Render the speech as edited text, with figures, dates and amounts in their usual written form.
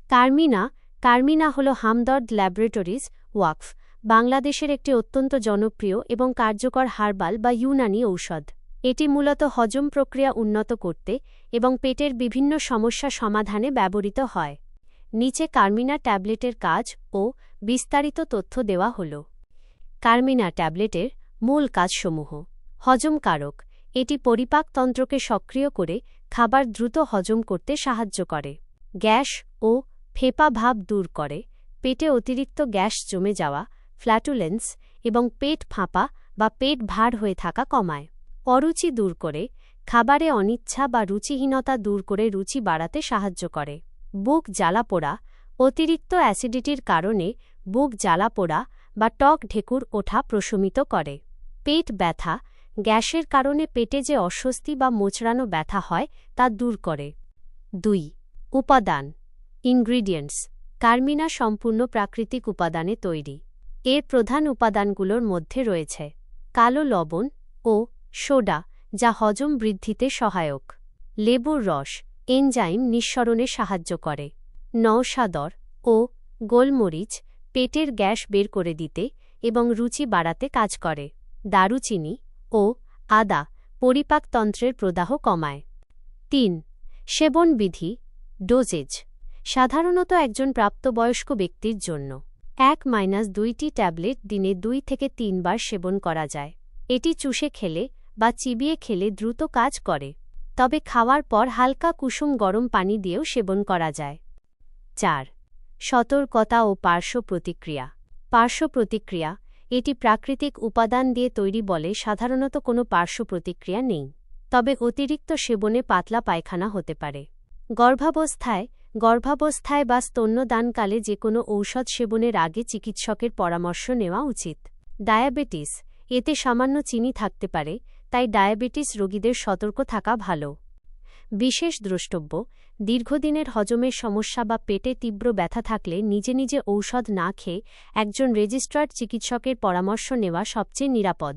কার্মিনা কার্মিনা হল হামদর্দ ল্যাবরেটরিজ ওয়াকফ বাংলাদেশের একটি অত্যন্ত জনপ্রিয় এবং কার্যকর হার্বাল বা ইউনানি ঔষধ। এটি মূলত হজম প্রক্রিয়া উন্নত করতে এবং পেটের বিভিন্ন সমস্যা সমাধানে ব্যবহৃত হয়। নিচে কার্মিনা ট্যাবলেটের কাজ ও বিস্তারিত তথ্য দেওয়া হল। কার্মিনা ট্যাবলেটের মূল কাজসমূহ: হজমকারক, এটি পরিপাকতন্ত্রকে সক্রিয় করে খাবার দ্রুত হজম করতে সাহায্য করে। গ্যাস ও ফেপা ভাব দূর করে, পেটে অতিরিক্ত গ্যাস জমে যাওয়া, ফ্ল্যাটুলেন্স এবং পেট ফাঁপা বা পেট ভার হয়ে থাকা কমায়। অরুচি দূর করে, খাবারে অনিচ্ছা বা রুচিহীনতা দূর করে রুচি বাড়াতে সাহায্য করে। বুক জ্বালাপোড়া, অতিরিক্ত অ্যাসিডিটির কারণে বুক জ্বালাপোড়া বা টক ঢেকুর ওঠা প্রশমিত করে। পেট ব্যথা, গ্যাসের কারণে পেটে যে অস্বস্তি বা মোচড়ানো ব্যথা হয় তা দূর করে। 2. উপাদান ইনগ্রিডিয়েন্টস: কার্মিনা সম্পূর্ণ প্রাকৃতিক উপাদানে তৈরি। এর প্রধান উপাদানগুলোর মধ্যে রয়েছে কালো লবণ ও সোডা, যা হজম বৃদ্ধিতে সহায়ক; লেবুর রস, এনজাইম নিঃসরণে সাহায্য করে; নওশাদর ও গোলমরিচ, পেটের গ্যাস বের করে দিতে এবং রুচি বাড়াতে কাজ করে; দারুচিনি ও আদা, পরিপাকতন্ত্রের প্রদাহ কমায়। 3. সেবনবিধি ডোজেজ: সাধারণত একজন প্রাপ্তবয়স্ক ব্যক্তির জন্য 1-2টি ট্যাবলেট দিনে 2 থেকে 3 বার সেবন করা যায়। এটি চুষে খেলে বা চিবিয়ে খেলে দ্রুত কাজ করে, তবে খাওয়ার পর হালকা কুসুম গরম পানি দিয়েও সেবন করা যায়। 4. সতর্কতা ও পার্শ্ব প্রতিক্রিয়া। পার্শ্ব প্রতিক্রিয়া: এটি প্রাকৃতিক উপাদান দিয়ে তৈরি বলে সাধারণত কোনো পার্শ্ব প্রতিক্রিয়া নেই, তবে অতিরিক্ত সেবনে পাতলা পায়খানা হতে পারে। গর্ভাবস্থায় বা স্তন্যদানকালে যে কোনো ঔষধ সেবনের আগে চিকিৎসকের পরামর্শ নেওয়া উচিত। ডায়াবেটিস: এতে সামান্য চিনি থাকতে পারে, তাই ডায়াবেটিস রোগীদের সতর্ক থাকা ভালো। বিশেষ দ্রষ্টব্য: দীর্ঘদিনের হজমের সমস্যা বা পেটে তীব্র ব্যথা থাকলে নিজে নিজে ঔষধ না খেয়ে একজন রেজিস্ট্রার্ড চিকিৎসকের পরামর্শ নেওয়া সবচেয়ে নিরাপদ।